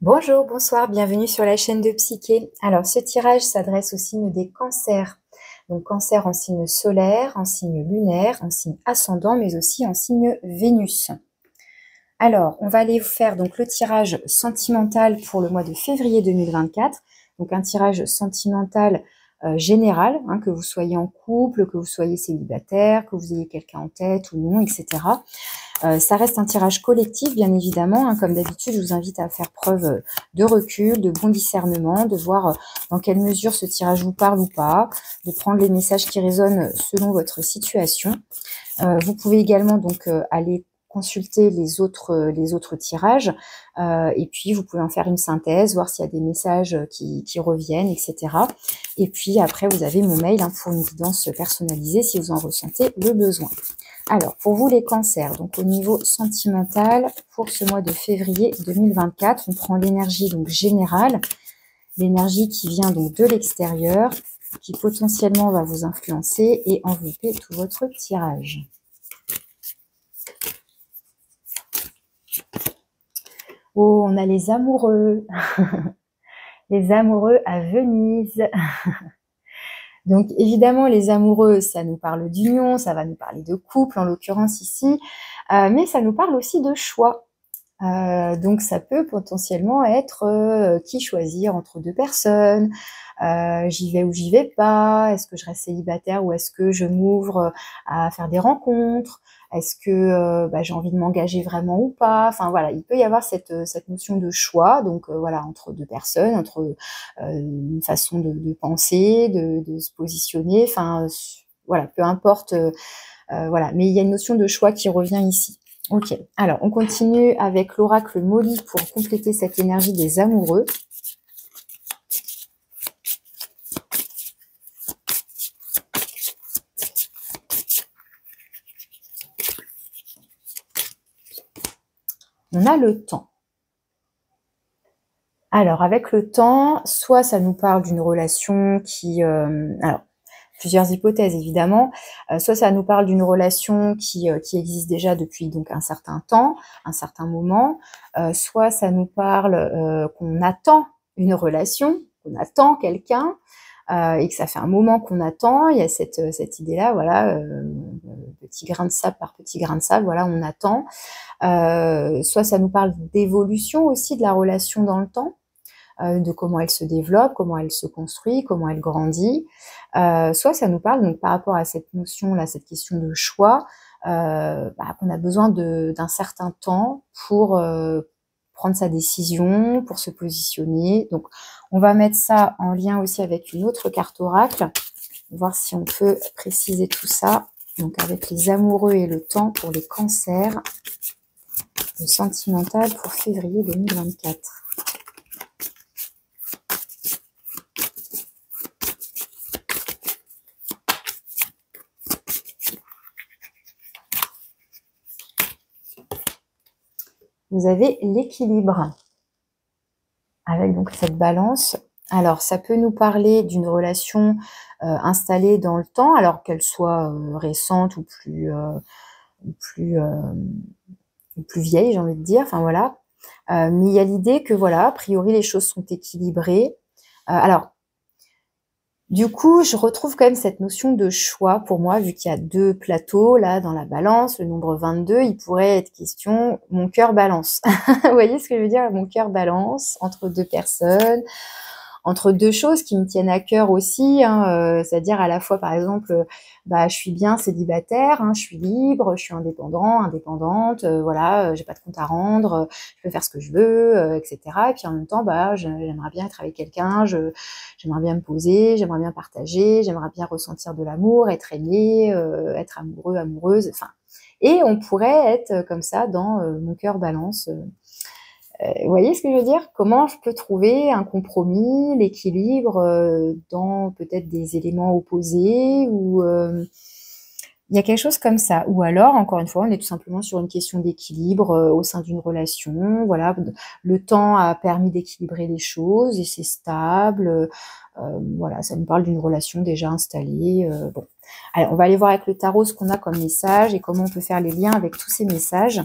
Bonjour, bonsoir, bienvenue sur la chaîne de Psyché. Alors, ce tirage s'adresse au signe des cancers. Donc, cancer en signe solaire, en signe lunaire, en signe ascendant, mais aussi en signe Vénus. Alors, on va aller faire donc le tirage sentimental pour le mois de février 2024. Donc, un tirage sentimental général, hein, que vous soyez en couple, que vous soyez célibataire, que vous ayez quelqu'un en tête ou non, etc. Ça reste un tirage collectif, bien évidemment. Hein, comme d'habitude, je vous invite à faire preuve de recul, de bon discernement, de voir dans quelle mesure ce tirage vous parle ou pas, de prendre les messages qui résonnent selon votre situation. Vous pouvez également donc aller consulter les autres tirages et puis vous pouvez en faire une synthèse, voir s'il y a des messages qui reviennent, etc. Et puis après, vous avez mon mail pour une guidance personnalisée si vous en ressentez le besoin. Alors, pour vous les cancers, donc au niveau sentimental, pour ce mois de février 2024, on prend l'énergie donc générale, l'énergie qui vient donc de l'extérieur, qui potentiellement va vous influencer et envelopper tout votre tirage. Oh, on a les amoureux, les amoureux à Venise. Donc évidemment, les amoureux, ça nous parle d'union, ça va nous parler de couple en l'occurrence ici, mais ça nous parle aussi de choix. Donc ça peut potentiellement être qui choisir entre deux personnes, j'y vais ou j'y vais pas, est-ce que je reste célibataire ou est-ce que je m'ouvre à faire des rencontres, est-ce que j'ai envie de m'engager vraiment ou pas, enfin voilà, il peut y avoir cette notion de choix, donc voilà, entre deux personnes, entre une façon de penser, de se positionner, enfin voilà, peu importe, voilà, mais il y a une notion de choix qui revient ici. Ok, alors on continue avec l'oracle Molly pour compléter cette énergie des amoureux. On a le temps. Alors avec le temps, soit ça nous parle d'une relation qui... alors, plusieurs hypothèses évidemment, soit ça nous parle d'une relation qui existe déjà depuis donc un certain temps, un certain moment, soit ça nous parle qu'on attend une relation, qu'on attend quelqu'un, et que ça fait un moment qu'on attend, il y a cette idée-là, voilà, petit grain de sable par petit grain de sable, voilà, on attend. Soit ça nous parle d'évolution aussi de la relation dans le temps, de comment elle se développe, comment elle se construit, comment elle grandit. Soit ça nous parle, donc par rapport à cette notion-là, cette question de choix, qu'on a besoin d'un certain temps pour prendre sa décision, pour se positionner. Donc on va mettre ça en lien aussi avec une autre carte oracle, voir si on peut préciser tout ça. Donc avec les amoureux et le temps pour les cancers, le sentimental pour février 2024. Vous avez l'équilibre avec donc cette balance. Alors, ça peut nous parler d'une relation installée dans le temps, alors qu'elle soit récente ou plus vieille, j'ai envie de dire. Enfin voilà. Mais il y a l'idée que voilà, a priori les choses sont équilibrées. Alors, du coup, je retrouve quand même cette notion de choix pour moi, vu qu'il y a deux plateaux là dans la balance, le nombre 22, il pourrait être question mon cœur balance. Vous voyez ce que je veux dire? Mon cœur balance entre deux personnes, entre deux choses qui me tiennent à cœur aussi, hein, c'est-à-dire à la fois, par exemple, je suis bien célibataire, hein, je suis libre, je suis indépendante, voilà, j'ai pas de compte à rendre, je peux faire ce que je veux, etc. Et puis en même temps, j'aimerais bien être avec quelqu'un, j'aimerais bien me poser, j'aimerais bien partager, j'aimerais bien ressentir de l'amour, être aimée, être amoureux, amoureuse, enfin. Et on pourrait être comme ça dans mon cœur balance. Vous voyez ce que je veux dire? Comment je peux trouver un compromis, l'équilibre dans peut-être des éléments opposés ou il y a quelque chose comme ça. Ou alors, encore une fois, on est tout simplement sur une question d'équilibre au sein d'une relation. Voilà, le temps a permis d'équilibrer les choses et c'est stable. Voilà, ça nous parle d'une relation déjà installée. Bon, allez, on va aller voir avec le tarot ce qu'on a comme message et comment on peut faire les liens avec tous ces messages.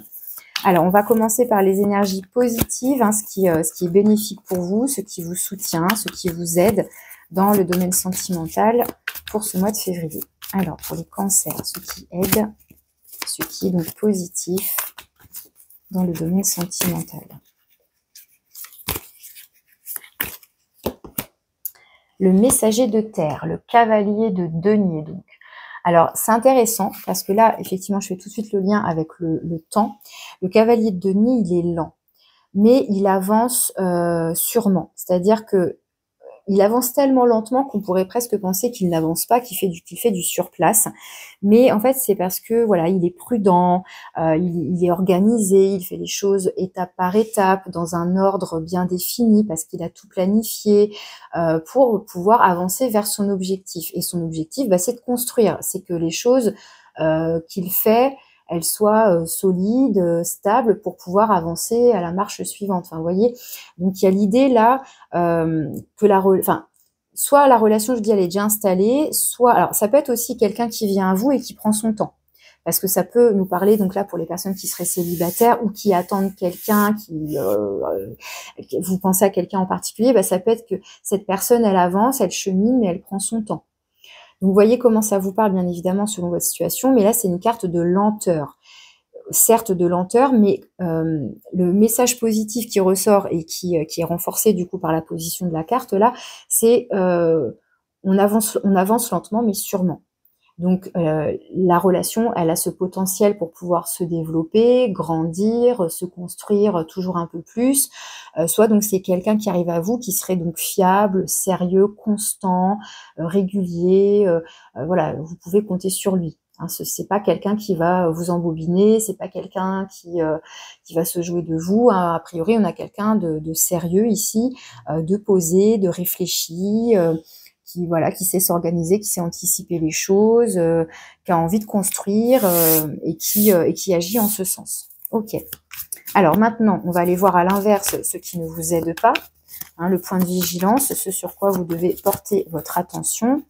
Alors, on va commencer par les énergies positives, hein, ce qui est bénéfique pour vous, ce qui vous soutient, ce qui vous aide dans le domaine sentimental pour ce mois de février. Alors, pour les cancers, ce qui aide, ce qui est donc positif dans le domaine sentimental. Le messager de terre, le cavalier de denier donc. Alors, c'est intéressant parce que là, effectivement, je fais tout de suite le lien avec le temps. Le cavalier de denier, il est lent, mais il avance sûrement. C'est-à-dire que il avance tellement lentement qu'on pourrait presque penser qu'il n'avance pas, qu'il fait du surplace. Mais en fait, c'est parce que voilà, il est prudent, il est organisé, il fait les choses étape par étape, dans un ordre bien défini, parce qu'il a tout planifié pour pouvoir avancer vers son objectif. Et son objectif, bah, c'est de construire, c'est que les choses qu'il fait, elles soient solides, stables, pour pouvoir avancer à la marche suivante. Enfin, vous voyez, donc il y a l'idée là que soit la relation, je dis, elle est déjà installée, soit, alors ça peut être aussi quelqu'un qui vient à vous et qui prend son temps. Parce que ça peut nous parler, donc là, pour les personnes qui seraient célibataires ou qui attendent quelqu'un, vous pensez à quelqu'un en particulier, bah, ça peut être que cette personne, elle avance, elle chemine, mais elle prend son temps. Donc, vous voyez comment ça vous parle, bien évidemment, selon votre situation, mais là, c'est une carte de lenteur. Certes de lenteur, mais le message positif qui ressort et qui est renforcé du coup par la position de la carte là, c'est on avance lentement mais sûrement. Donc la relation, elle a ce potentiel pour pouvoir se développer, grandir, se construire toujours un peu plus. Soit donc c'est quelqu'un qui arrive à vous qui serait donc fiable, sérieux, constant, régulier. Voilà, vous pouvez compter sur lui. Hein, c'est pas quelqu'un qui va vous embobiner, c'est pas quelqu'un qui va se jouer de vous. Hein. A priori, on a quelqu'un de sérieux ici, de posé, de réfléchi. Qui sait s'organiser, qui sait anticiper les choses, qui a envie de construire et qui agit en ce sens. Ok. Alors maintenant, on va aller voir à l'inverse ce qui ne vous aide pas, hein, le point de vigilance, ce sur quoi vous devez porter votre attention.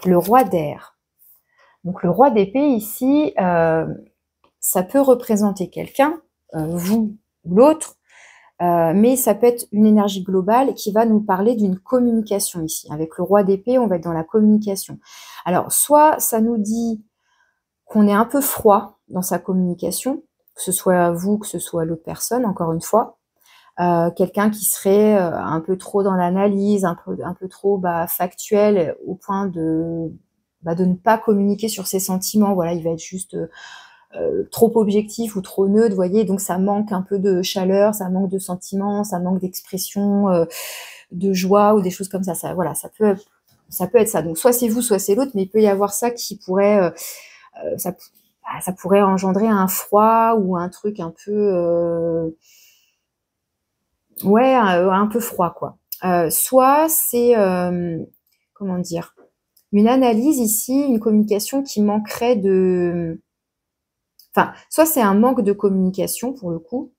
Le roi d'air. Donc le roi d'épée ici, ça peut représenter quelqu'un, vous ou l'autre, mais ça peut être une énergie globale qui va nous parler d'une communication ici. Avec le roi d'épée, on va être dans la communication. Alors, soit ça nous dit qu'on est un peu froid dans sa communication, que ce soit vous, que ce soit l'autre personne, encore une fois. Quelqu'un qui serait un peu trop dans l'analyse, un peu trop factuel, au point de ne pas communiquer sur ses sentiments. Voilà, il va être juste... trop objectif ou trop neutre, vous voyez, donc ça manque un peu de chaleur, ça manque de sentiments, ça manque d'expression, de joie ou des choses comme ça. Voilà, ça peut être ça. Donc soit c'est vous, soit c'est l'autre, mais il peut y avoir ça qui pourrait, ça pourrait engendrer un froid ou un truc un peu, ouais, un peu froid quoi. Soit c'est, comment dire, une analyse ici, une communication qui manquerait de... Enfin, soit c'est un manque de communication pour le coup,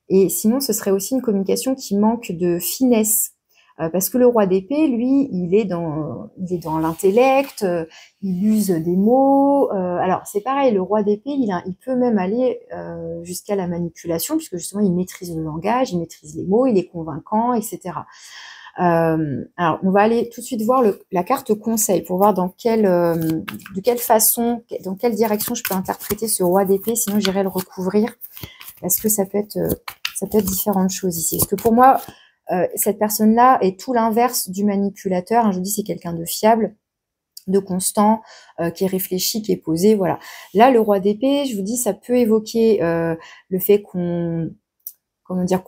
et sinon ce serait aussi une communication qui manque de finesse. Parce que le roi d'épée, lui, il est dans l'intellect, il use des mots. Alors c'est pareil, le roi d'épée, il peut même aller jusqu'à la manipulation, puisque justement il maîtrise le langage, il maîtrise les mots, il est convaincant, etc. Alors, on va aller tout de suite voir la carte conseil pour voir de quelle façon, dans quelle direction je peux interpréter ce roi d'épée, sinon j'irai le recouvrir, parce que ça peut être différentes choses ici. Parce que pour moi, cette personne-là est tout l'inverse du manipulateur. Hein, je vous dis, c'est quelqu'un de fiable, de constant, qui est réfléchi, qui est posé, voilà. Là, le roi d'épée, je vous dis, ça peut évoquer le fait qu'on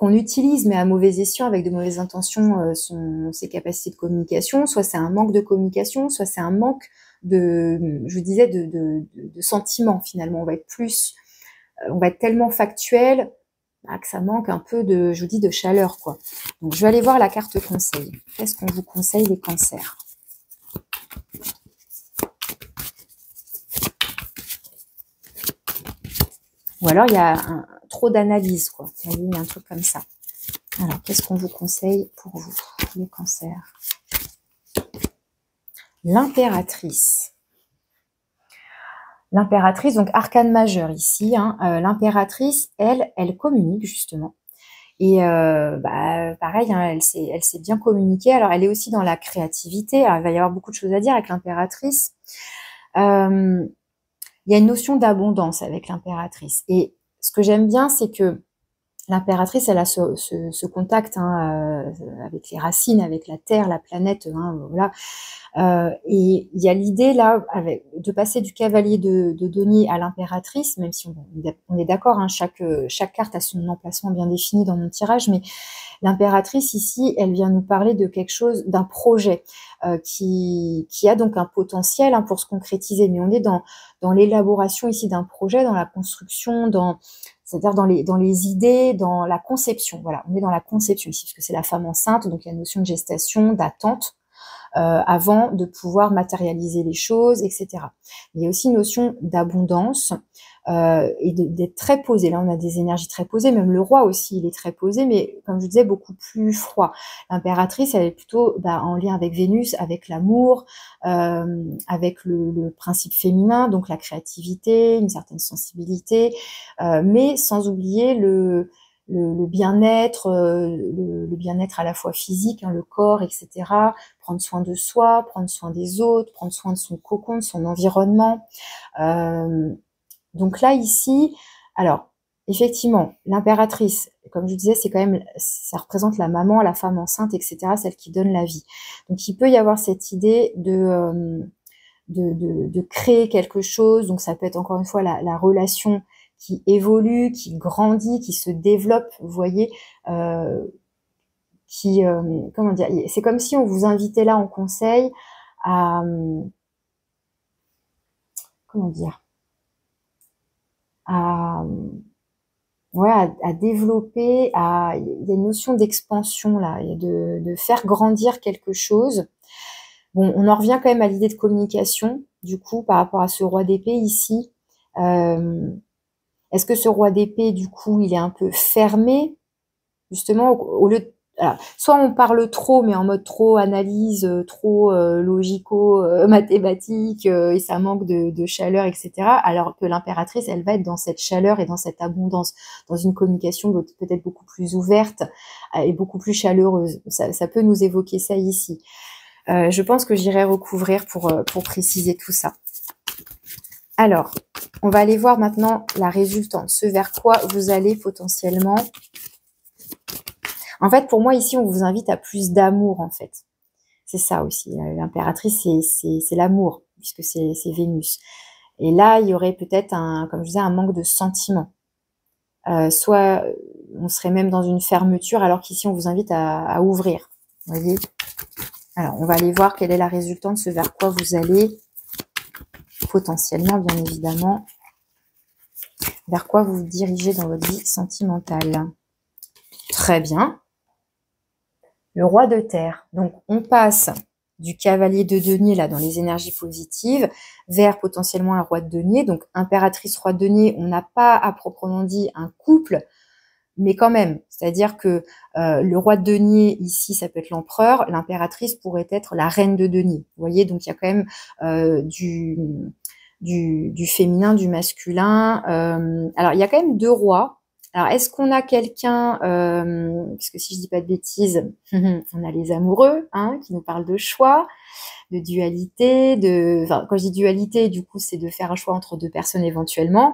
utilise, mais à mauvais escient, avec de mauvaises intentions, ses capacités de communication. Soit c'est un manque de communication, soit c'est un manque je vous disais, de sentiments, finalement. On va être tellement factuel, que ça manque un peu je vous dis, de chaleur, quoi. Donc, je vais aller voir la carte conseil. Qu'est-ce qu'on vous conseille, les cancers? Ou alors, il y a trop d'analyse, quoi. Vous voyez, il y a un truc comme ça. Alors, qu'est-ce qu'on vous conseille pour vous, les cancers? L'impératrice. L'impératrice, donc arcane majeur ici, hein, l'impératrice, elle communique justement. Et bah, pareil, hein, elle sait bien communiquer. Alors, elle est aussi dans la créativité. Alors, il va y avoir beaucoup de choses à dire avec l'impératrice. Il y a une notion d'abondance avec l'impératrice. Et ce que j'aime bien, c'est que l'impératrice, elle a ce contact, hein, avec les racines, avec la terre, la planète, hein, voilà. Et il y a l'idée là de passer du cavalier de denier à l'impératrice, même si on est d'accord, hein, chaque carte a son emplacement bien défini dans mon tirage, mais l'impératrice ici, elle vient nous parler de quelque chose, d'un projet qui a donc un potentiel, hein, pour se concrétiser. Mais on est dans l'élaboration ici d'un projet, dans la construction, c'est-à-dire dans les idées, dans la conception. Voilà, on est dans la conception ici, parce que c'est la femme enceinte, donc il y a une notion de gestation, d'attente, avant de pouvoir matérialiser les choses, etc. Il y a aussi une notion d'abondance et d'être très posé. Là, on a des énergies très posées, même le roi aussi, il est très posé, mais comme je disais, beaucoup plus froid. L'impératrice, elle est plutôt en lien avec Vénus, avec l'amour, avec le principe féminin, donc la créativité, une certaine sensibilité, mais sans oublier le bien-être, le bien-être à la fois physique, hein, le corps, etc. Prendre soin de soi, prendre soin des autres, prendre soin de son cocon, de son environnement. Donc là, ici, alors, effectivement, l'impératrice, comme je disais, c'est quand même, ça représente la maman, la femme enceinte, etc., celle qui donne la vie. Donc, il peut y avoir cette idée de créer quelque chose. Donc, ça peut être encore une fois la relation qui évolue, qui grandit, qui se développe, vous voyez, comment dire, c'est comme si on vous invitait là en conseil à, comment dire, à, ouais, à développer, il y a une notion d'expansion là, et de faire grandir quelque chose. Bon, on en revient quand même à l'idée de communication, du coup, par rapport à ce roi d'épée ici. Est-ce que ce roi d'épée, du coup, il est un peu fermé, justement, au lieu de, alors, soit on parle trop, mais en mode trop analyse, trop logico-mathématique, et ça manque de chaleur, etc. Alors que l'impératrice, elle va être dans cette chaleur et dans cette abondance, dans une communication peut-être beaucoup plus ouverte et beaucoup plus chaleureuse. Ça peut nous évoquer ça ici. Je pense que j'irai recouvrir pour préciser tout ça. Alors, on va aller voir maintenant la résultante, ce vers quoi vous allez potentiellement. En fait, pour moi, ici, on vous invite à plus d'amour, en fait. C'est ça aussi. L'impératrice, c'est l'amour, puisque c'est Vénus. Et là, il y aurait peut-être, comme je disais, un manque de sentiment. Soit on serait même dans une fermeture, alors qu'ici, on vous invite à ouvrir. Vous voyez ? Alors, on va aller voir quelle est la résultante, ce vers quoi vous allez potentiellement, bien évidemment, vers quoi vous vous dirigez dans votre vie sentimentale. Très bien. Le roi de terre. Donc, on passe du cavalier de denier, là, dans les énergies positives, vers potentiellement un roi de denier. Donc, impératrice, roi de denier, on n'a pas à proprement dit un couple, mais quand même. C'est-à-dire que le roi de denier, ici, ça peut être l'empereur. L'impératrice pourrait être la reine de denier. Vous voyez, donc il y a quand même du féminin, du masculin. Alors, il y a quand même deux rois. Alors, est-ce qu'on a quelqu'un, parce que si je dis pas de bêtises, on a les amoureux, hein, qui nous parlent de choix, de dualité, enfin, quand je dis dualité, du coup, c'est de faire un choix entre deux personnes éventuellement.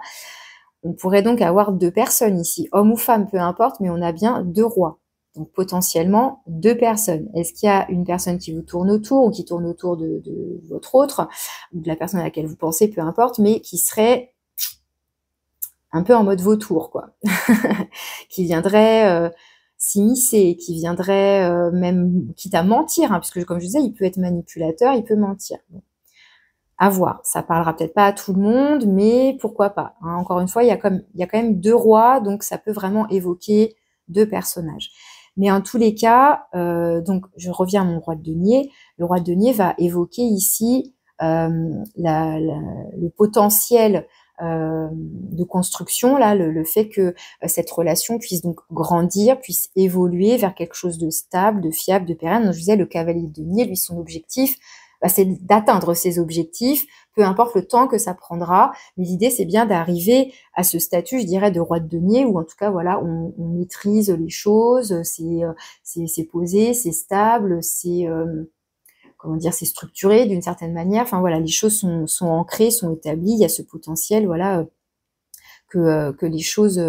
On pourrait donc avoir deux personnes ici, homme ou femme, peu importe, mais on a bien deux rois. Donc, potentiellement, deux personnes. Est-ce qu'il y a une personne qui vous tourne autour ou qui tourne autour de votre autre, ou de la personne à laquelle vous pensez, peu importe, mais qui serait un peu en mode vautour, quoi. Qui viendrait s'immiscer, qui viendrait même, quitte à mentir, hein, parce que comme je disais, il peut être manipulateur, il peut mentir. Bon. À voir, ça parlera peut-être pas à tout le monde, mais pourquoi pas, hein. Encore une fois, il y a quand même deux rois, donc ça peut vraiment évoquer deux personnages. Mais en tous les cas, donc je reviens à mon roi de denier. Le roi de denier va évoquer ici le potentiel de construction, là, le fait que cette relation puisse donc grandir, puisse évoluer vers quelque chose de stable, de fiable, de pérenne. Donc, je disais, le cavalier de denier, lui, son objectif, bah, c'est d'atteindre ses objectifs, peu importe le temps que ça prendra. Mais l'idée, c'est bien d'arriver à ce statut, je dirais, de roi de denier, où en tout cas, voilà, on maîtrise les choses, c'est posé, c'est stable, c'est comment dire, c'est structuré d'une certaine manière. Enfin voilà, les choses sont ancrées, sont établies. Il y a ce potentiel, voilà, que les choses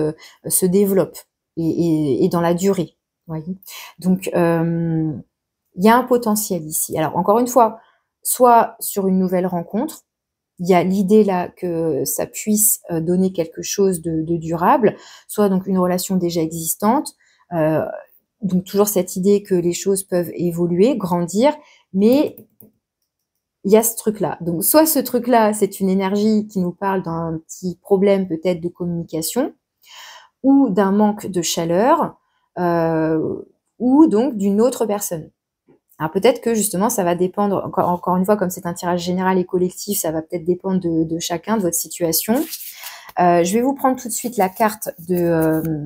se développent et dans la durée. Voyez. Donc il y a un potentiel ici. Alors encore une fois, soit sur une nouvelle rencontre, il y a l'idée là que ça puisse donner quelque chose de durable, soit donc une relation déjà existante, euh, donc toujours cette idée que les choses peuvent évoluer, grandir, mais il y a ce truc-là. Donc soit ce truc-là, c'est une énergie qui nous parle d'un petit problème peut-être de communication, ou d'un manque de chaleur, ou donc d'une autre personne. Alors peut-être que justement, ça va dépendre, encore une fois, comme c'est un tirage général et collectif, ça va peut-être dépendre de chacun, de votre situation. Je vais vous prendre tout de suite la carte de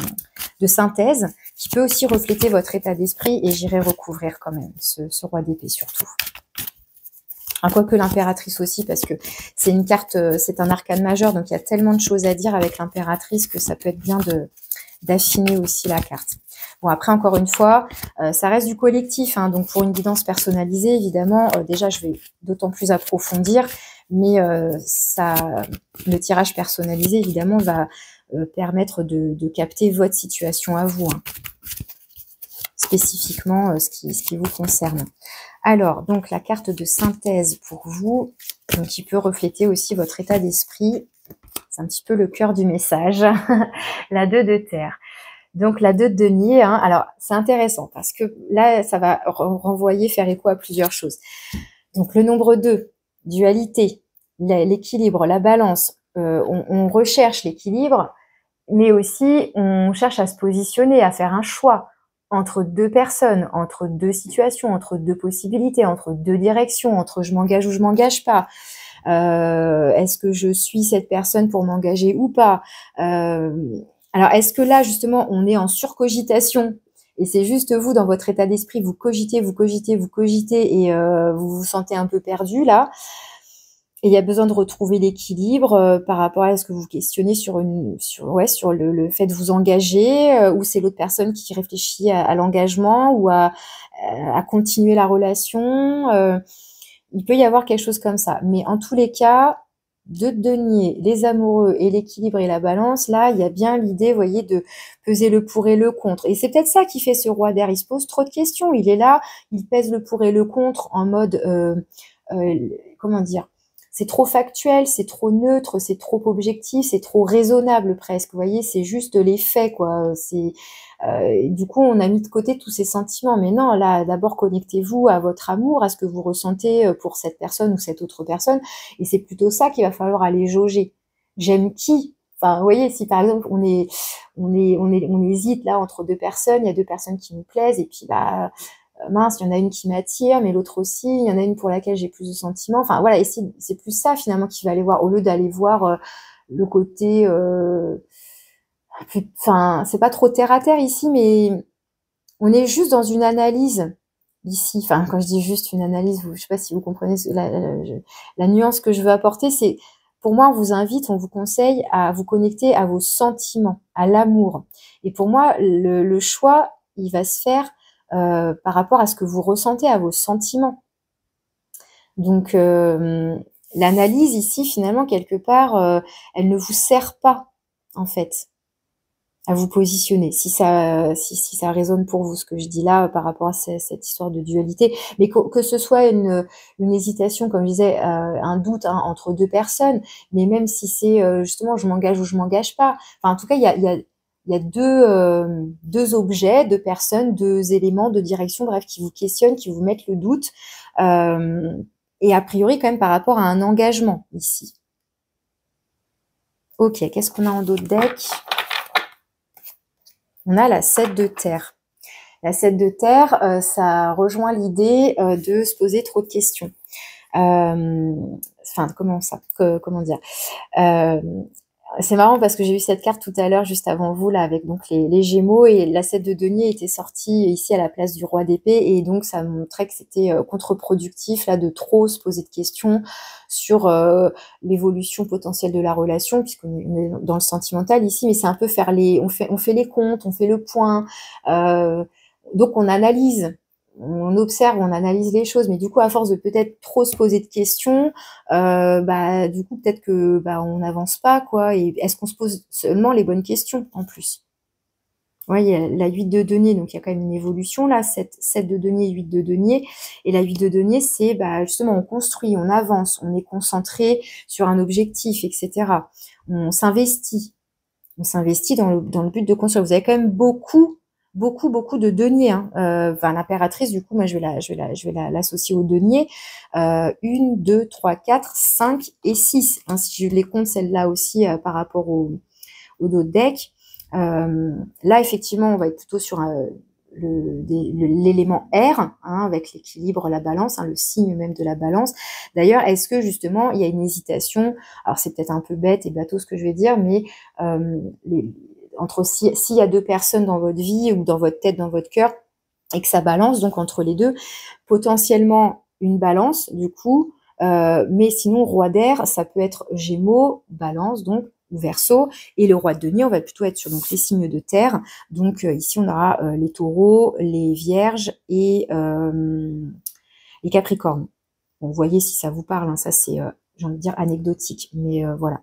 synthèse, qui peut aussi refléter votre état d'esprit, et j'irai recouvrir quand même ce roi d'épée surtout. Quoique l'impératrice aussi, parce que c'est une carte, c'est un arcane majeur, donc il y a tellement de choses à dire avec l'impératrice que ça peut être bien d'affiner aussi la carte. Bon, après, encore une fois, ça reste du collectif, hein, donc pour une guidance personnalisée, évidemment, déjà, je vais d'autant plus approfondir, mais le tirage personnalisé, évidemment, va permettre de capter votre situation à vous, hein, spécifiquement ce qui vous concerne. Alors, donc la carte de synthèse pour vous, donc qui peut refléter aussi votre état d'esprit. C'est un petit peu le cœur du message. La 2 de terre. Donc la 2 de denier, hein, alors c'est intéressant parce que là, ça va renvoyer, faire écho à plusieurs choses. Donc le nombre 2, dualité, l'équilibre, la balance. On recherche l'équilibre, mais aussi on cherche à se positionner, à faire un choix entre deux personnes, entre deux situations, entre deux possibilités, entre deux directions, entre je m'engage ou je m'engage pas. Est-ce que je suis cette personne pour m'engager ou pas? Alors, est-ce que là, justement, on est en surcogitation et c'est juste vous, dans votre état d'esprit, vous cogitez, vous cogitez, vous cogitez et vous vous sentez un peu perdu là? Et il y a besoin de retrouver l'équilibre par rapport à ce que vous questionnez sur le fait de vous engager, ou c'est l'autre personne qui réfléchit à l'engagement ou à continuer la relation. Il peut y avoir quelque chose comme ça. Mais en tous les cas, de denier, les amoureux et l'équilibre et la balance, là, il y a bien l'idée, vous voyez, de peser le pour et le contre. Et c'est peut-être ça qui fait ce roi d'air. Il se pose trop de questions. Il est là, il pèse le pour et le contre en mode, comment dire, c'est trop factuel, c'est trop neutre, c'est trop objectif, c'est trop raisonnable presque. Vous voyez, c'est juste les faits, quoi. Du coup, on a mis de côté tous ces sentiments. Mais non, là, d'abord, connectez-vous à votre amour, à ce que vous ressentez pour cette personne ou cette autre personne. Et c'est plutôt ça qu'il va falloir aller jauger. J'aime qui? Enfin, vous voyez, si par exemple, on hésite là entre deux personnes, il y a deux personnes qui nous plaisent, et puis bah, mince, il y en a une qui m'attire, mais l'autre aussi, il y en a une pour laquelle j'ai plus de sentiments. Enfin, voilà, et c'est plus ça finalement qu'il va aller voir, au lieu d'aller voir le côté... Enfin, c'est pas trop terre à terre ici, mais on est juste dans une analyse ici. Enfin, quand je dis juste une analyse, je sais pas si vous comprenez la nuance que je veux apporter. C'est, pour moi, on vous invite, on vous conseille à vous connecter à vos sentiments, à l'amour. Et pour moi, le choix, il va se faire par rapport à ce que vous ressentez, à vos sentiments. Donc, l'analyse ici, finalement, quelque part, elle ne vous sert pas, en fait, à vous positionner, si ça résonne pour vous, ce que je dis là, par rapport à cette histoire de dualité. Mais que ce soit une hésitation, comme je disais, un doute hein, entre deux personnes, mais même si c'est justement je m'engage ou je m'engage pas. Enfin, en tout cas, il y a deux objets, deux personnes, deux éléments de direction, bref, qui vous questionnent, qui vous mettent le doute. Et a priori, quand même, par rapport à un engagement, ici. Ok, qu'est-ce qu'on a en dos de deck? On a la 7 de terre. La 7 de terre, ça rejoint l'idée de se poser trop de questions. Enfin, comment dire C'est marrant parce que j'ai vu cette carte tout à l'heure, juste avant vous, là, avec donc les Gémeaux, et la 7 de denier était sortie ici à la place du roi d'épée, et donc ça montrait que c'était contre-productif, là, de trop se poser de questions sur l'évolution potentielle de la relation, puisqu'on est dans le sentimental ici, mais c'est un peu on fait les comptes, on fait le point, euh, donc on analyse. On observe, on analyse les choses, mais du coup, à force de peut-être trop se poser de questions, bah du coup peut-être que bah on n'avance pas quoi. Et est-ce qu'on se pose seulement les bonnes questions en plus? Ouais, il y a la 8 de denier, donc il y a quand même une évolution là, 7 de denier, 8 de denier. Et la 8 de denier, c'est bah justement on construit, on avance, on est concentré sur un objectif, etc. On s'investit. On s'investit dans le but de construire. Vous avez quand même beaucoup de deniers. Hein. Enfin, l'impératrice, du coup, moi, je vais l'associer au denier. 1, 2, 3, 4, 5 et 6. Hein, si je les compte, celles-là aussi, par rapport au dos de deck. Là, effectivement, on va être plutôt sur l'élément R, hein, avec l'équilibre, la balance, hein, le signe même de la balance. D'ailleurs, est-ce que justement il y a une hésitation? Alors c'est peut-être un peu bête et bateau ce que je vais dire, mais les, entre s'il y a deux personnes dans votre vie ou dans votre tête, dans votre cœur, et que ça balance, donc entre les deux, potentiellement une balance du coup, mais sinon roi d'air, ça peut être Gémeaux, balance donc, ou Verseau, et le roi de denier, on va plutôt être sur donc les signes de terre. Donc ici on aura les taureaux, les vierges et les capricornes. Bon, vous voyez si ça vous parle, hein, ça c'est, j'ai envie de dire, anecdotique, mais voilà.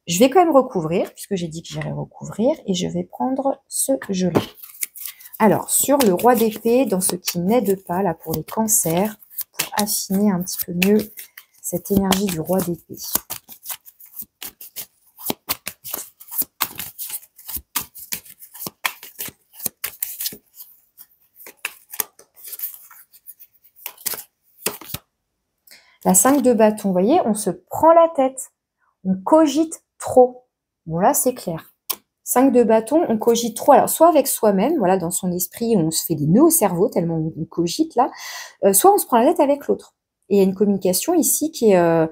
Je vais quand même recouvrir, puisque j'ai dit que j'irais recouvrir, et je vais prendre ce jeu-là. Alors, sur le roi d'épée, dans ce qui n'aide pas, là, pour les cancers, pour affiner un petit peu mieux cette énergie du roi d'épée. La 5 de bâton, vous voyez, on se prend la tête, on cogite trop. Bon, là, c'est clair. 5 de bâton, on cogite trop. Alors, soit avec soi-même, voilà, dans son esprit, on se fait des nœuds au cerveau, tellement on cogite, là. Soit on se prend la tête avec l'autre. Et il y a une communication ici qui est...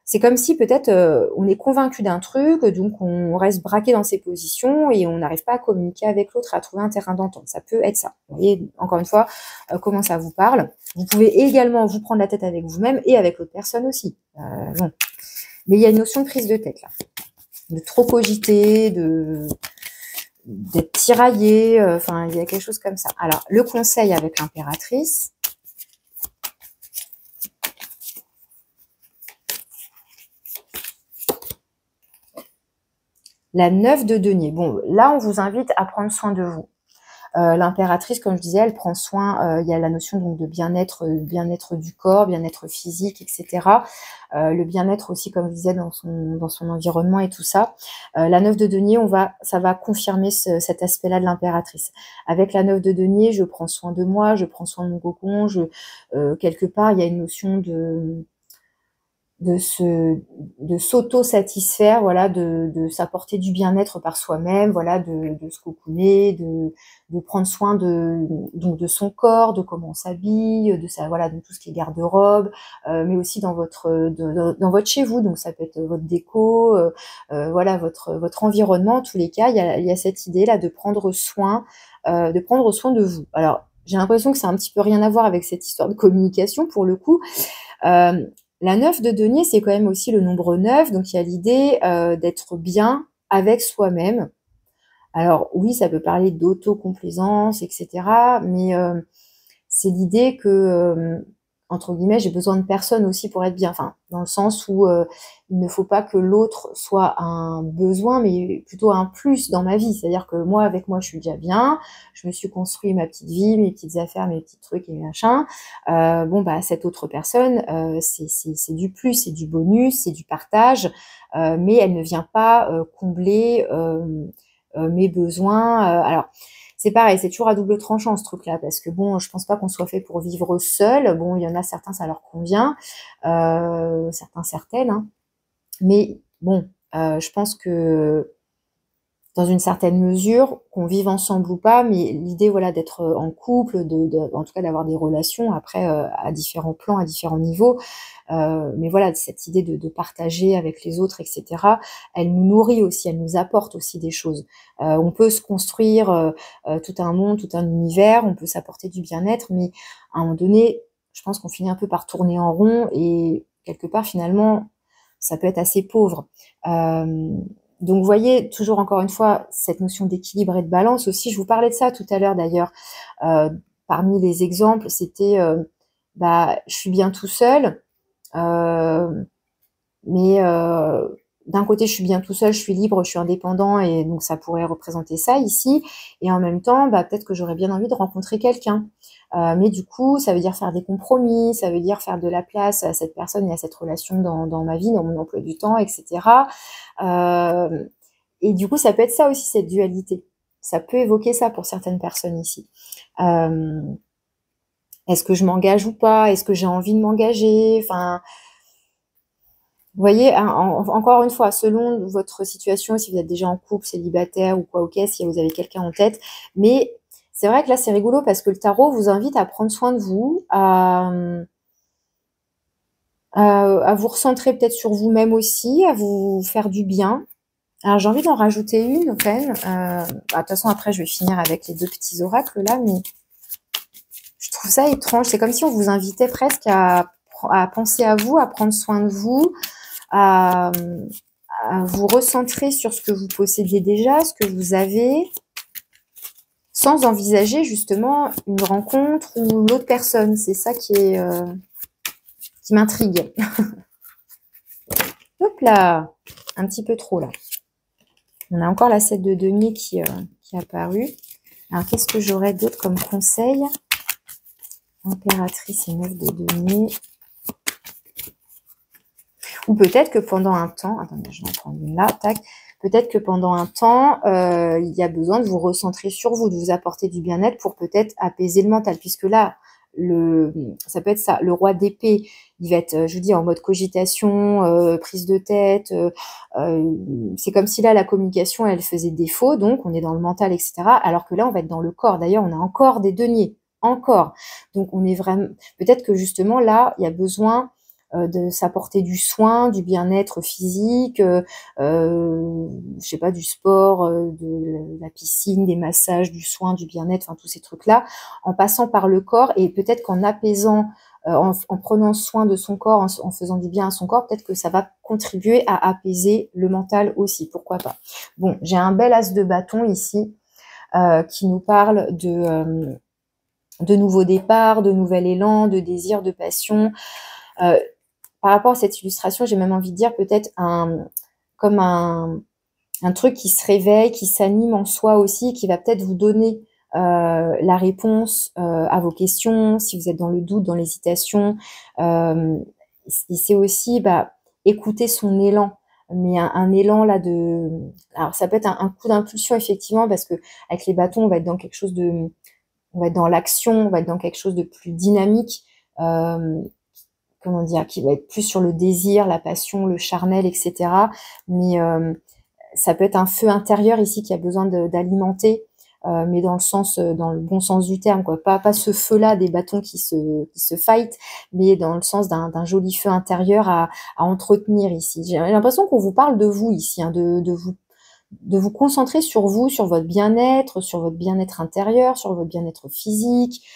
c'est comme si peut-être on est convaincu d'un truc, donc on reste braqué dans ses positions et on n'arrive pas à communiquer avec l'autre, à trouver un terrain d'entente. Ça peut être ça. Vous voyez, encore une fois, comment ça vous parle. Vous pouvez également vous prendre la tête avec vous-même et avec l'autre personne aussi. Bon. Mais il y a une notion de prise de tête là. De trop cogiter, d'être tiraillé, enfin, il y a quelque chose comme ça. Alors, le conseil avec l'impératrice, la 9 de denier. Bon, là, on vous invite à prendre soin de vous. L'impératrice, comme je disais, elle prend soin, il y a la notion donc de bien-être du corps, bien-être physique, etc. Le bien-être aussi, comme je disais, dans son environnement et tout ça. La 9 de denier, ça va confirmer cet aspect-là de l'impératrice. Avec la 9 de denier, je prends soin de moi, je prends soin de mon cocon, quelque part, il y a une notion de s'auto-satisfaire, voilà, de s'apporter du bien-être par soi-même, voilà, de se cocooner, de prendre soin donc de son corps, de comment on s'habille, voilà, de tout ce qui est garde-robe, mais aussi dans dans votre chez vous, donc ça peut être votre déco, voilà, votre environnement. En tous les cas, il y a cette idée là de prendre soin de vous. Alors, j'ai l'impression que ça a un petit peu rien à voir avec cette histoire de communication pour le coup. La 9 de denier, c'est quand même aussi le nombre 9, donc il y a l'idée d'être bien avec soi-même. Alors oui, ça peut parler d'autocomplaisance, etc. Mais c'est l'idée que, entre guillemets, j'ai besoin de personne aussi pour être bien. Enfin, dans le sens où il ne faut pas que l'autre soit un besoin, mais plutôt un plus dans ma vie. C'est-à-dire que moi, avec moi, je suis déjà bien. Je me suis construit ma petite vie, mes petites affaires, mes petits trucs et machin. Bon, bah, cette autre personne, c'est du plus, c'est du bonus, c'est du partage, mais elle ne vient pas combler mes besoins. Alors, c'est pareil, c'est toujours à double tranchant ce truc-là, parce que bon, je pense pas qu'on soit fait pour vivre seul. Bon, il y en a certains, ça leur convient, certains, certaines, hein. Mais bon, je pense que dans une certaine mesure, qu'on vive ensemble ou pas, mais l'idée, voilà, d'être en couple, en tout cas d'avoir des relations, après, à différents plans, à différents niveaux. Mais voilà, cette idée de partager avec les autres, etc., elle nous nourrit aussi, elle nous apporte aussi des choses. On peut se construire tout un monde, tout un univers, on peut s'apporter du bien-être, mais à un moment donné, je pense qu'on finit un peu par tourner en rond et quelque part, finalement, ça peut être assez pauvre. Donc, vous voyez, toujours encore une fois, cette notion d'équilibre et de balance aussi, je vous parlais de ça tout à l'heure d'ailleurs, parmi les exemples, c'était, je suis bien tout seul, mais d'un côté, je suis bien tout seul, je suis libre, je suis indépendant et donc ça pourrait représenter ça ici. Et en même temps, peut-être que j'aurais bien envie de rencontrer quelqu'un. Mais du coup, ça veut dire faire des compromis, ça veut dire faire de la place à cette personne et à cette relation dans ma vie, dans mon emploi du temps, etc. Et du coup, ça peut être ça aussi, cette dualité. Ça peut évoquer ça pour certaines personnes ici. Est-ce que je m'engage ou pas? Est-ce que j'ai envie de m'engager? Enfin, vous voyez, encore une fois, selon votre situation, si vous êtes déjà en couple, célibataire ou quoi, ok, si vous avez quelqu'un en tête. Mais c'est vrai que là, c'est rigolo parce que le tarot vous invite à prendre soin de vous, à vous recentrer peut-être sur vous-même aussi, à vous faire du bien. Alors, j'ai envie d'en rajouter une, quand même. De toute façon, après, je vais finir avec les deux petits oracles là, mais je trouve ça étrange. C'est comme si on vous invitait presque à penser à vous, à prendre soin de vous, à vous recentrer sur ce que vous possédez déjà, ce que vous avez, sans envisager justement une rencontre ou l'autre personne. C'est ça qui m'intrigue. Hop là, un petit peu trop là. On a encore la 7 de denier qui est apparue. Alors, qu'est-ce que j'aurais d'autre comme conseil? Impératrice et 9 de denier. Ou peut-être que pendant un temps, attendez, je vais en prendre une là, tac. Peut-être que pendant un temps, il y a besoin de vous recentrer sur vous, de vous apporter du bien-être pour peut-être apaiser le mental. Puisque là, ça peut être ça, le roi d'épée, il va être, je vous dis, en mode cogitation, prise de tête. C'est comme si là, la communication, elle faisait défaut, donc on est dans le mental, etc. Alors que là, on va être dans le corps. D'ailleurs, on a encore des deniers, encore. Donc, on est vraiment... Peut-être que justement, là, il y a besoin de s'apporter du soin, du bien-être physique, je sais pas, du sport, de la piscine, des massages, du soin, du bien-être, enfin tous ces trucs-là, en passant par le corps et peut-être qu'en apaisant, en prenant soin de son corps, en faisant du bien à son corps, peut-être que ça va contribuer à apaiser le mental aussi, pourquoi pas. Bon, j'ai un bel as de bâton ici qui nous parle de nouveaux départs, de nouvel élan, de désir, de passion. Par rapport à cette illustration, j'ai même envie de dire peut-être comme un truc qui se réveille, qui s'anime en soi aussi, qui va peut-être vous donner la réponse à vos questions, si vous êtes dans le doute, dans l'hésitation. C'est aussi écouter son élan, mais un élan là de... Alors ça peut être un coup d'impulsion effectivement, parce que avec les bâtons, on va être dans quelque chose de... On va être dans l'action, on va être dans quelque chose de plus dynamique. Comment dire, qui va être plus sur le désir, la passion, le charnel, etc. Mais ça peut être un feu intérieur ici qui a besoin d'alimenter, mais dans le bon sens du terme, quoi. Pas ce feu-là des bâtons qui se fight, mais dans le sens d'un joli feu intérieur à entretenir ici. J'ai l'impression qu'on vous parle de vous ici, hein, de vous concentrer sur vous, sur votre bien-être intérieur, sur votre bien-être physique,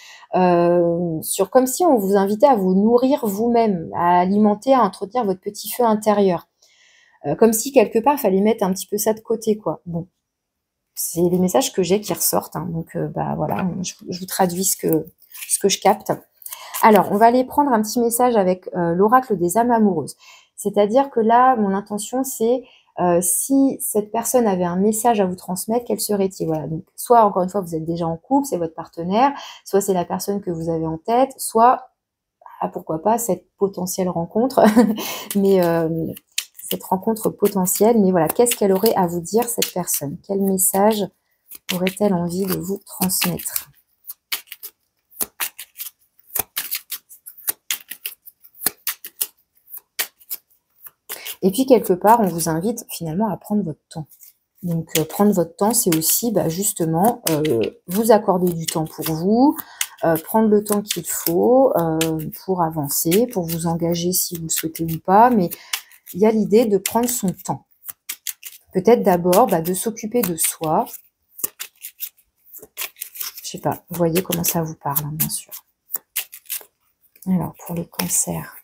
sur comme si on vous invitait à vous nourrir vous-même, à alimenter, à entretenir votre petit feu intérieur. Comme si quelque part, il fallait mettre un petit peu ça de côté, quoi. Bon, c'est les messages que j'ai qui ressortent, hein, donc voilà, je vous traduis ce que je capte. Alors, on va aller prendre un petit message avec l'oracle des âmes amoureuses. C'est-à-dire que là, mon intention, c'est si cette personne avait un message à vous transmettre, quel serait-il? Voilà, donc soit, encore une fois, vous êtes déjà en couple, c'est votre partenaire, soit c'est la personne que vous avez en tête, soit, pourquoi pas, cette potentielle rencontre, mais cette rencontre potentielle, mais voilà, qu'est-ce qu'elle aurait à vous dire, cette personne? Quel message aurait-elle envie de vous transmettre? Et puis, quelque part, on vous invite finalement à prendre votre temps. Donc, prendre votre temps, c'est aussi justement vous accorder du temps pour vous, prendre le temps qu'il faut pour avancer, pour vous engager si vous le souhaitez ou pas. Mais il y a l'idée de prendre son temps. Peut-être d'abord de s'occuper de soi. Je sais pas, vous voyez comment ça vous parle, hein, bien sûr. Alors, pour les cancers.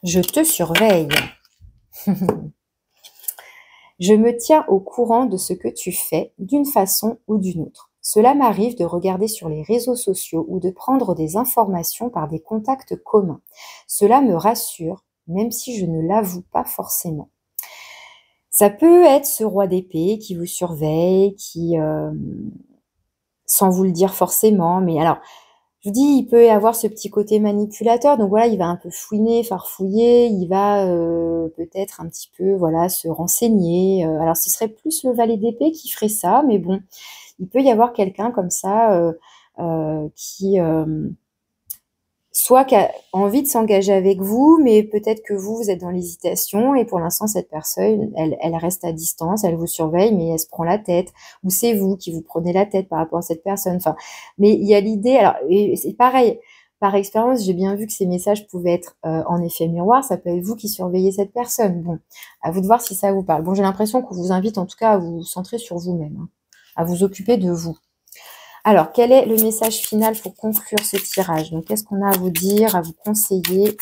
Je te surveille. Je me tiens au courant de ce que tu fais d'une façon ou d'une autre. Cela m'arrive de regarder sur les réseaux sociaux ou de prendre des informations par des contacts communs. Cela me rassure, même si je ne l'avoue pas forcément. Ça peut être ce roi d'épée qui vous surveille, qui, sans vous le dire forcément, mais alors, je vous dis, il peut y avoir ce petit côté manipulateur, donc voilà, il va un peu fouiner, farfouiller, il va peut-être un petit peu, voilà, se renseigner. Alors, ce serait plus le valet d'épée qui ferait ça, mais bon, il peut y avoir quelqu'un comme ça qui soit qui a envie de s'engager avec vous, mais peut-être que vous êtes dans l'hésitation et pour l'instant, cette personne, elle reste à distance, elle vous surveille, mais elle se prend la tête. Ou c'est vous qui vous prenez la tête par rapport à cette personne. Enfin, mais il y a l'idée, alors, et c'est pareil, par expérience, j'ai bien vu que ces messages pouvaient être en effet miroir, ça peut être vous qui surveillez cette personne. Bon, à vous de voir si ça vous parle. Bon, j'ai l'impression qu'on vous invite en tout cas à vous centrer sur vous-même, hein, à vous occuper de vous. Alors, quel est le message final pour conclure ce tirage? Donc, qu'est-ce qu'on a à vous dire, à vous conseiller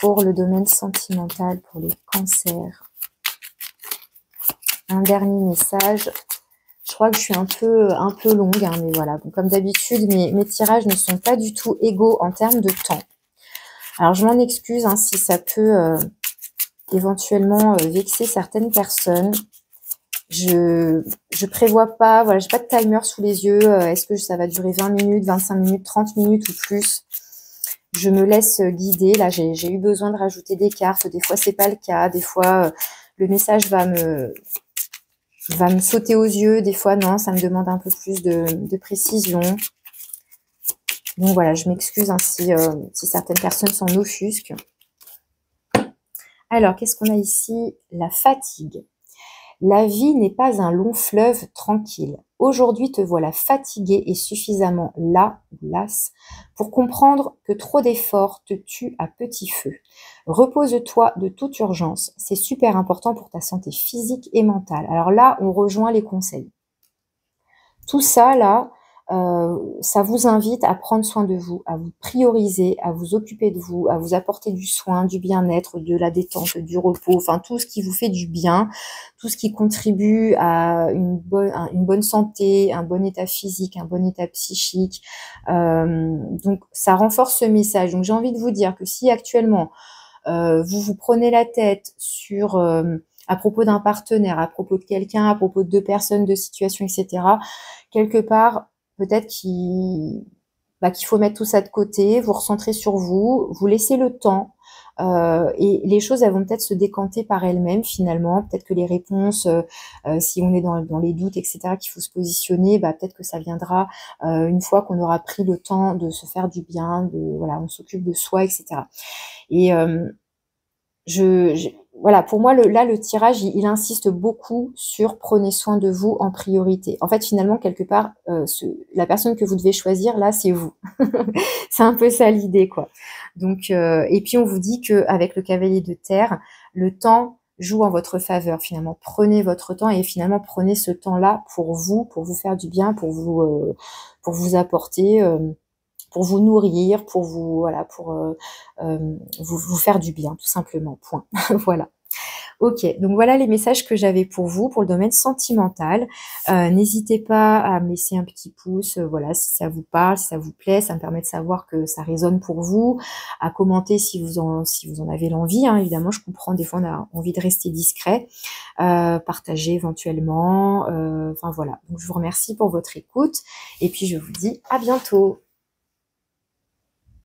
pour le domaine sentimental, pour les cancers? Un dernier message. Je crois que je suis un peu longue, hein, mais voilà. Bon, comme d'habitude, mes tirages ne sont pas du tout égaux en termes de temps. Alors, je m'en excuse hein, si ça peut éventuellement vexer certaines personnes. Je prévois pas, voilà, j'ai pas de timer sous les yeux. Est-ce que ça va durer 20 minutes, 25 minutes, 30 minutes ou plus? Je me laisse guider. Là, j'ai eu besoin de rajouter des cartes. Des fois, c'est pas le cas. Des fois, le message va me sauter aux yeux. Des fois, non, ça me demande un peu plus de précision. Donc voilà, je m'excuse hein, si certaines personnes s'en offusquent. Alors, qu'est-ce qu'on a ici? La fatigue. La vie n'est pas un long fleuve tranquille. Aujourd'hui te voilà fatigué et suffisamment las pour comprendre que trop d'efforts te tuent à petit feu. Repose-toi de toute urgence, c'est super important pour ta santé physique et mentale. Alors là, on rejoint les conseils. Tout ça, là, ça vous invite à prendre soin de vous, à vous prioriser, à vous occuper de vous, à vous apporter du soin, du bien-être, de la détente, du repos, enfin tout ce qui vous fait du bien, tout ce qui contribue à une bonne santé, un bon état physique, un bon état psychique. Donc ça renforce ce message. Donc j'ai envie de vous dire que si actuellement vous vous prenez la tête sur à propos d'un partenaire, à propos de quelqu'un, à propos de deux personnes, de situations, etc., quelque part, peut-être qu'il faut mettre tout ça de côté, vous recentrer sur vous, vous laisser le temps, et les choses, elles vont peut-être se décanter par elles-mêmes finalement. Peut-être que les réponses, si on est dans les doutes, etc., qu'il faut se positionner, peut-être que ça viendra une fois qu'on aura pris le temps de se faire du bien, voilà, on s'occupe de soi, etc. Et voilà, pour moi, le tirage, il insiste beaucoup sur prenez soin de vous en priorité. En fait, finalement, quelque part, la personne que vous devez choisir, là, c'est vous. C'est un peu ça l'idée, quoi. Donc, et puis on vous dit que avec le cavalier de terre, le temps joue en votre faveur. Finalement, prenez votre temps et finalement prenez ce temps-là pour vous faire du bien, pour vous apporter. Pour vous nourrir, pour vous voilà, pour vous faire du bien, tout simplement. Point. Voilà. Ok, donc voilà les messages que j'avais pour vous, pour le domaine sentimental. N'hésitez pas à me laisser un petit pouce, voilà, si ça vous parle, si ça vous plaît, ça me permet de savoir que ça résonne pour vous, à commenter si vous en avez l'envie, hein. Évidemment, je comprends, des fois on a envie de rester discret, partager éventuellement, enfin voilà. Donc je vous remercie pour votre écoute, et puis je vous dis à bientôt.